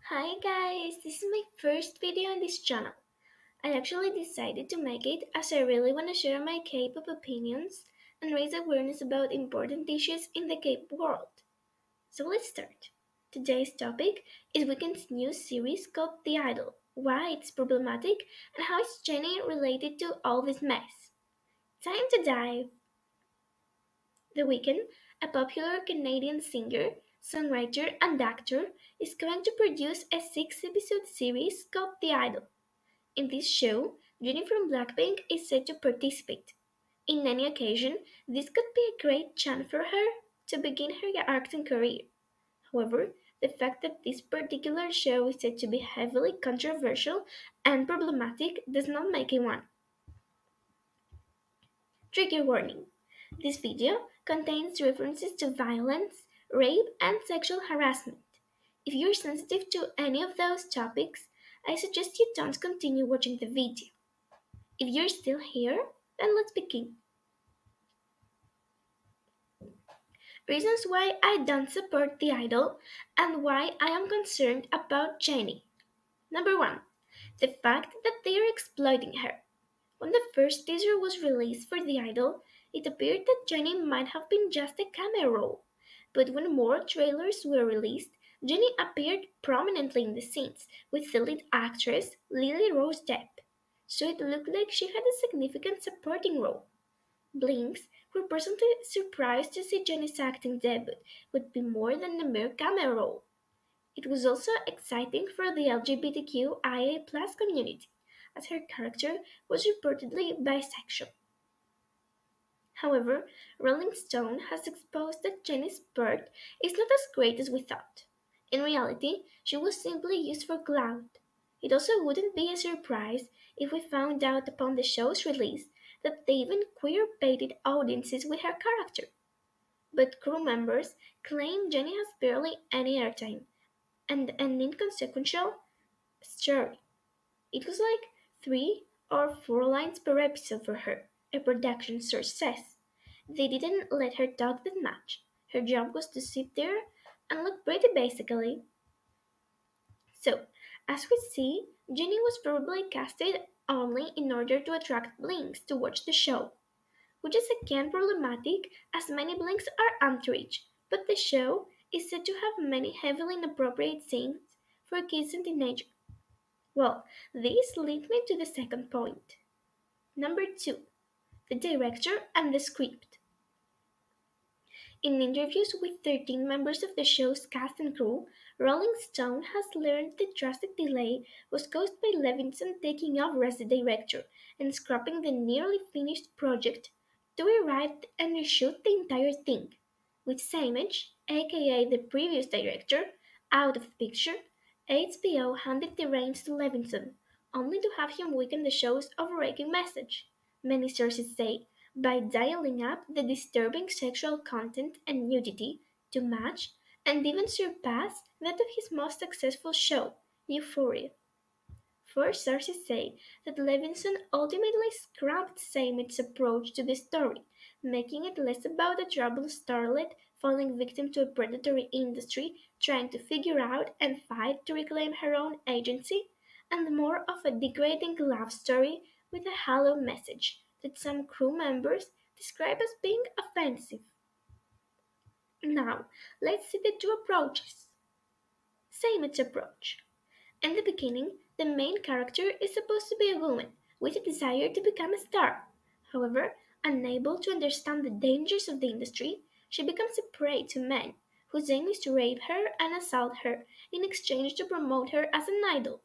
Hi guys, this is my first video on this channel. I actually decided to make it as I really want to share my K-pop opinions and raise awareness about important issues in the K-pop world. So let's start. Today's topic is Weekend's new series called The Idol, why it's problematic, and how is Jennie related to all this mess. Time to dive. The Weeknd, a popular Canadian singer, songwriter, and actor, is going to produce a six-episode series called The Idol. In this show, Jennie from Blackpink is set to participate. In any occasion, this could be a great chance for her to begin her acting career. However, the fact that this particular show is said to be heavily controversial and problematic does not make it one. Trigger warning. This video contains references to violence, rape, and sexual harassment. If you're sensitive to any of those topics, I suggest you don't continue watching the video. If you're still here, then let's begin. Reasons why I don't support the idol and why I am concerned about Jennie. Number 1. The fact that they are exploiting her. When the first teaser was released for The Idol, it appeared that Jennie might have been just a cameo role. But when more trailers were released, Jennie appeared prominently in the scenes with the lead actress Lily Rose Depp. So it looked like she had a significant supporting role. Blinks were personally surprised to see Jennie's acting debut would be more than a mere cameo role. It was also exciting for the LGBTQIA+ community, as her character was reportedly bisexual. However, Rolling Stone has exposed that Jennie's part is not as great as we thought. In reality, she was simply used for clout. It also wouldn't be a surprise if we found out upon the show's release that they even queer baited audiences with her character. But crew members claim Jennie has barely any airtime and an inconsequential story. It was like 3 or 4 lines per episode for her, a production source says. They didn't let her talk that much. Her job was to sit there and look pretty basically. So, as we see, Jenny was probably casted only in order to attract blinks to watch the show, which is again problematic as many blinks are underage, but the show is said to have many heavily inappropriate scenes for kids and teenagers. Well, this leads me to the second point. Number 2. The director and the script. In interviews with 13 members of the show's cast and crew, Rolling Stone has learned the drastic delay was caused by Levinson taking over as the director and scrapping the nearly finished project to rewrite and reshoot the entire thing. With Samage, aka the previous director, out of the picture, HBO handed the reins to Levinson, only to have him weaken the show's overarching message. Many sources say by dialing up the disturbing sexual content and nudity to match and even surpass that of his most successful show, Euphoria. Four sources say that Levinson ultimately scrapped Samage's approach to the story, making it less about a troubled starlet falling victim to a predatory industry trying to figure out and fight to reclaim her own agency, and more of a degrading love story with a hollow message that some crew members describe as being offensive. Now, let's see the two approaches. Samage's approach. In the beginning, the main character is supposed to be a woman with a desire to become a star. However, unable to understand the dangers of the industry, she becomes a prey to men whose aim is to rape her and assault her in exchange to promote her as an idol.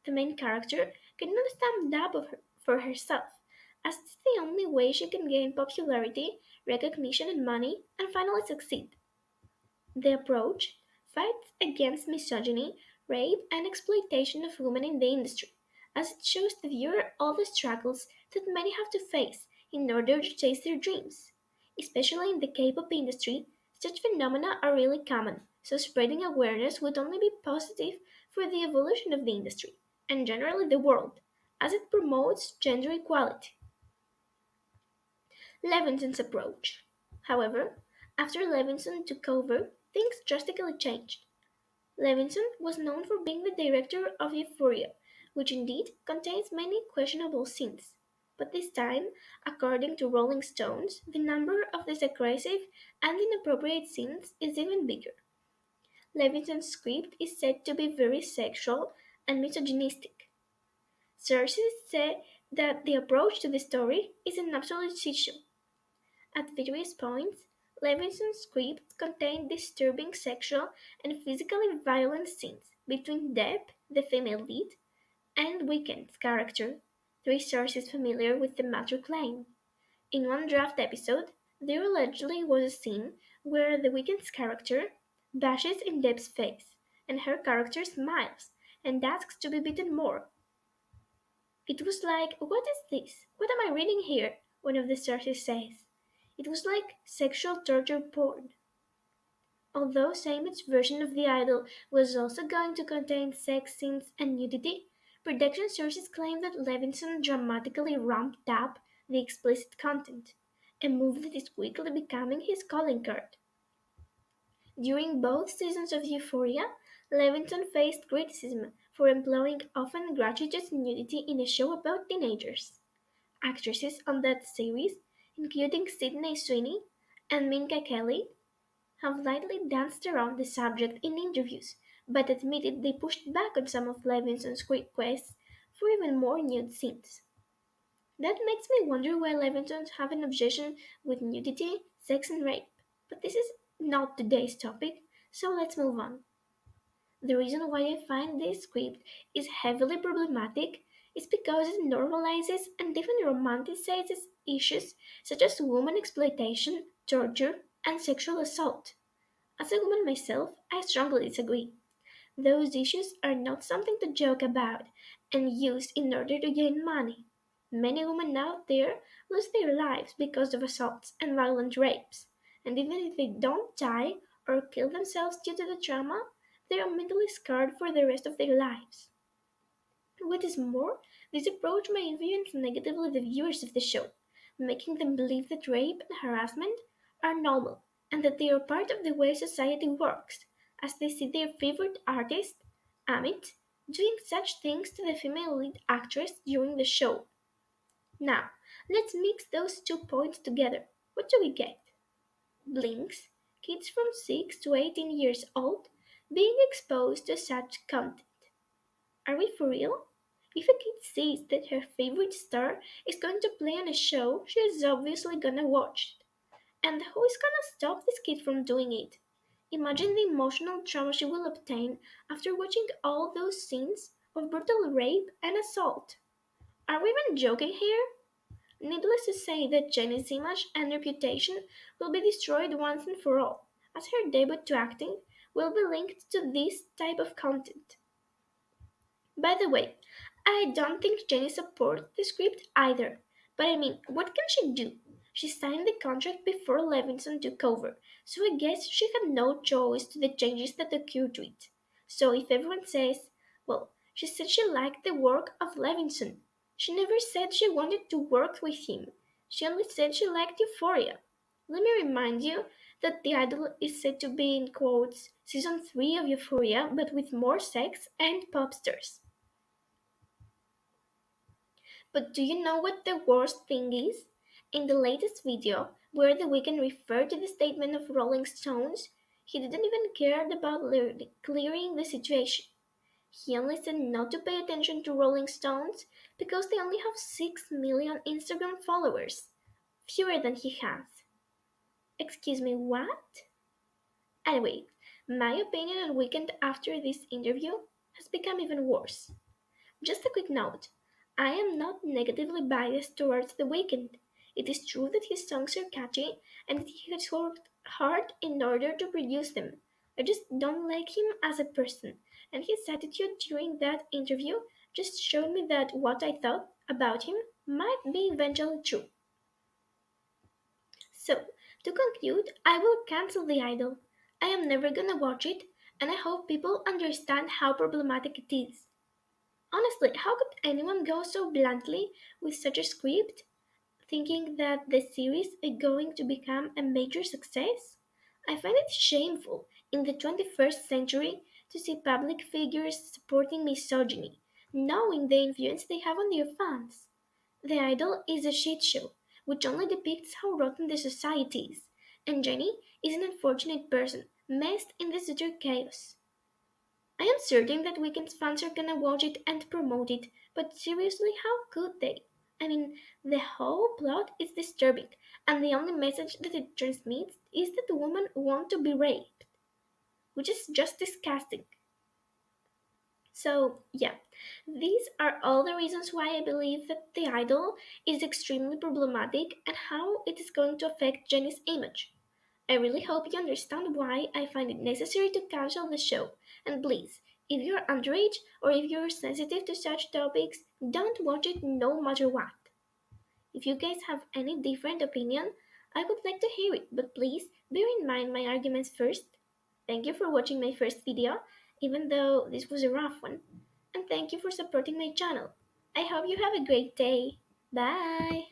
The main character cannot stand up for herself, as it's the only way she can gain popularity, recognition, and money and finally succeed. The approach fights against misogyny, rape, and exploitation of women in the industry, as it shows the viewer all the struggles that many have to face in order to chase their dreams. Especially in the K-pop industry, such phenomena are really common, so spreading awareness would only be positive for the evolution of the industry, and generally the world, as it promotes gender equality. Levinson's approach. However, after Levinson took over, things drastically changed. Levinson was known for being the director of Euphoria, which indeed contains many questionable scenes. But this time, according to Rolling Stones, the number of these aggressive and inappropriate scenes is even bigger. Levinson's script is said to be very sexual and misogynistic. Sources say that the approach to the story is an absolute issue. At various points, Levinson's script contained disturbing sexual and physically violent scenes between Deb, the female lead, and Weekend's character, three sources familiar with the matter claim. In one draft episode, there allegedly was a scene where the Weekend's character bashes in Deb's face, and her character smiles and asks to be beaten more. It was like, what is this? What am I reading here? One of the sources says. It was like sexual torture porn. Although Simon's version of The Idol was also going to contain sex scenes and nudity, production sources claim that Levinson dramatically ramped up the explicit content, a move that is quickly becoming his calling card. During both seasons of Euphoria, Levinson faced criticism for employing often gratuitous nudity in a show about teenagers. Actresses on that series, including Sydney Sweeney and Minka Kelly, have lightly danced around the subject in interviews, but admitted they pushed back on some of Levinson's requests for even more nude scenes. That makes me wonder why Levinson have an obsession with nudity, sex, and rape. But this is not today's topic, so let's move on. The reason why I find this script is heavily problematic is because it normalizes and even romanticizes issues such as woman exploitation, torture, and sexual assault. As a woman myself, I strongly disagree. Those issues are not something to joke about and use in order to gain money. Many women out there lose their lives because of assaults and violent rapes, and even if they don't die or kill themselves due to the trauma, they are mentally scarred for the rest of their lives. What is more, this approach may influence negatively the viewers of the show, making them believe that rape and harassment are normal and that they are part of the way society works, as they see their favorite artist, Amit, doing such things to the female lead actress during the show. Now, let's mix those 2 points together. What do we get? Blinks, kids from 6 to 18 years old, being exposed to such content. Are we for real? If a kid sees that her favorite star is going to play on a show, she is obviously gonna watch it. And who is gonna stop this kid from doing it? Imagine the emotional trauma she will obtain after watching all those scenes of brutal rape and assault. Are we even joking here? Needless to say that Jennie's image and reputation will be destroyed once and for all, as her debut to acting will be linked to this type of content. By the way, I don't think Jenny supports the script either. But I mean, what can she do? She signed the contract before Levinson took over, so I guess she had no choice to the changes that occurred to it. So if everyone says, well, she said she liked the work of Levinson. She never said she wanted to work with him. She only said she liked Euphoria. Let me remind you that The Idol is said to be in quotes season 3 of Euphoria, but with more sex and pop stars. But do you know what the worst thing is? In the latest video, where The Weeknd referred to the statement of Rolling Stones, he didn't even care about clearing the situation. He only said not to pay attention to Rolling Stones because they only have 6 million Instagram followers, fewer than he has. Excuse me, what? Anyway, my opinion on Weeknd after this interview has become even worse. Just a quick note, I am not negatively biased towards The Weeknd. It is true that his songs are catchy and that he has worked hard in order to produce them. I just don't like him as a person, and his attitude during that interview just showed me that what I thought about him might be eventually true. So, to conclude, I will cancel The Idol. I am never gonna watch it, and I hope people understand how problematic it is. Honestly, how could anyone go so bluntly with such a script, thinking that the series is going to become a major success? I find it shameful in the 21st century to see public figures supporting misogyny, knowing the influence they have on their fans. The Idol is a shit show, which only depicts how rotten the society is, and Jennie is an unfortunate person, messed in this utter chaos. I am certain that Weekend's fans are gonna watch it and promote it, but seriously, how could they? I mean, the whole plot is disturbing, and the only message that it transmits is that women want to be raped, which is just disgusting. So, yeah, these are all the reasons why I believe that the idol is extremely problematic and how it is going to affect Jenny's image. I really hope you understand why I find it necessary to cancel the show. And please, if you're underage or if you're sensitive to such topics, don't watch it no matter what. If you guys have any different opinion, I would like to hear it, but please bear in mind my arguments first. Thank you for watching my first video, even though this was a rough one. And thank you for supporting my channel. I hope you have a great day. Bye!